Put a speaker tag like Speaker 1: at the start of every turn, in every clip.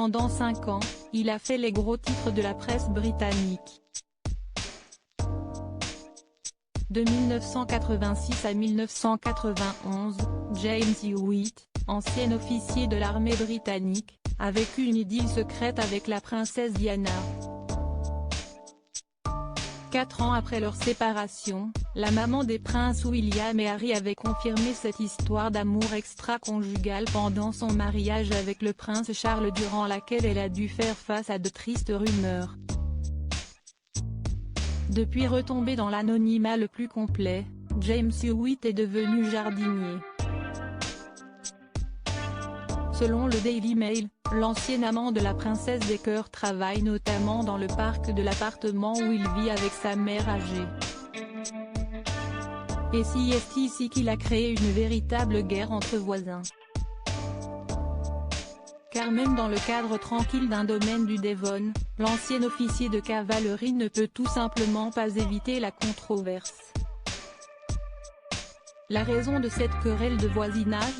Speaker 1: Pendant 5 ans, il a fait les gros titres de la presse britannique. De 1986 à 1991, James Hewitt, ancien officier de l'armée britannique, a vécu une idylle secrète avec la princesse Diana. 4 ans après leur séparation, la maman des princes William et Harry avait confirmé cette histoire d'amour extra-conjugal pendant son mariage avec le prince Charles, durant laquelle elle a dû faire face à de tristes rumeurs. Depuis retombé dans l'anonymat le plus complet, James Hewitt est devenu jardinier. Selon le Daily Mail, l'ancien amant de la princesse des cœurs travaille notamment dans le parc de l'appartement où il vit avec sa mère âgée. Et c'est ici qu'il a créé une véritable guerre entre voisins. Car même dans le cadre tranquille d'un domaine du Devon, l'ancien officier de cavalerie ne peut tout simplement pas éviter la controverse. La raison de cette querelle de voisinage?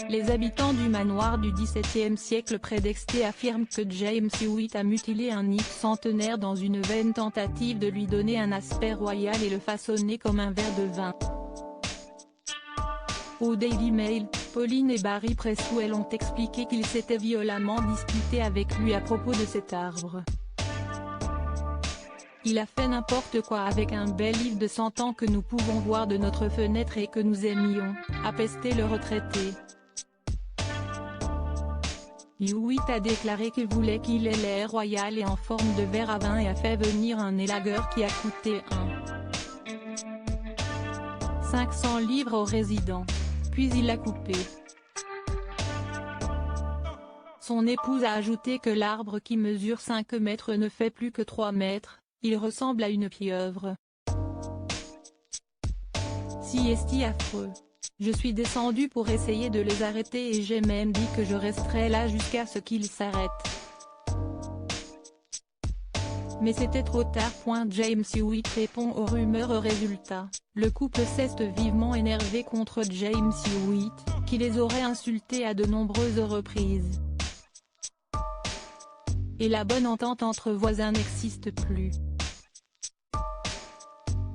Speaker 1: Les habitants du manoir du XVIIe siècle près d'Exeter affirment que James Hewitt a mutilé un Nick centenaire dans une vaine tentative de lui donner un aspect royal et le façonner comme un verre de vin. Au Daily Mail, Pauline et Barry Presswell ont expliqué qu'ils s'étaient violemment disputés avec lui à propos de cet arbre. Il a fait n'importe quoi avec un bel livre de 100 ans que nous pouvons voir de notre fenêtre et que nous aimions, a pesté le retraité. Hewitt a déclaré qu'il voulait qu'il ait l'air royal et en forme de verre à vin et a fait venir un élagueur qui a coûté 500 livres au résident. Puis il l'a coupé. Son épouse a ajouté que l'arbre qui mesure 5 mètres ne fait plus que 3 mètres, il ressemble à une pieuvre. C'est affreux. Je suis descendu pour essayer de les arrêter et j'ai même dit que je resterais là jusqu'à ce qu'ils s'arrêtent. Mais c'était trop tard. James Hewitt répond aux rumeurs. Au résultat, le couple s'est vivement énervé contre James Hewitt, qui les aurait insultés à de nombreuses reprises. Et la bonne entente entre voisins n'existe plus.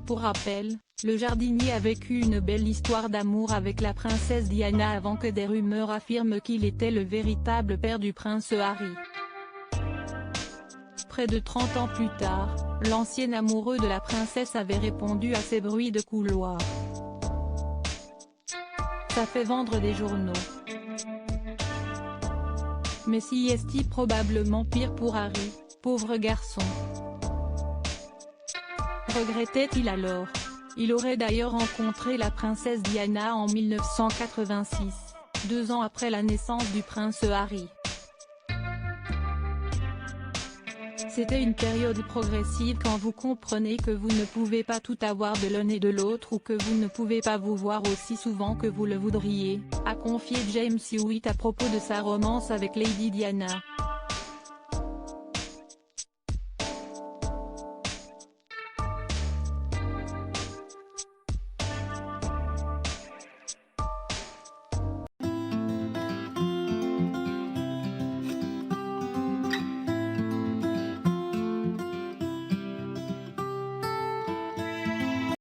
Speaker 1: Pour rappel, le jardinier a vécu une belle histoire d'amour avec la princesse Diana avant que des rumeurs affirment qu'il était le véritable père du prince Harry. Près de 30 ans plus tard, l'ancien amoureux de la princesse avait répondu à ces bruits de couloir. Ça fait vendre des journaux. Mais c'est probablement pire pour Harry, pauvre garçon. Regrettait-il alors? Il aurait d'ailleurs rencontré la princesse Diana en 1986, 2 ans après la naissance du prince Harry. C'était une période progressive quand vous comprenez que vous ne pouvez pas tout avoir de l'un et de l'autre ou que vous ne pouvez pas vous voir aussi souvent que vous le voudriez, a confié James Hewitt à propos de sa romance avec Lady Diana.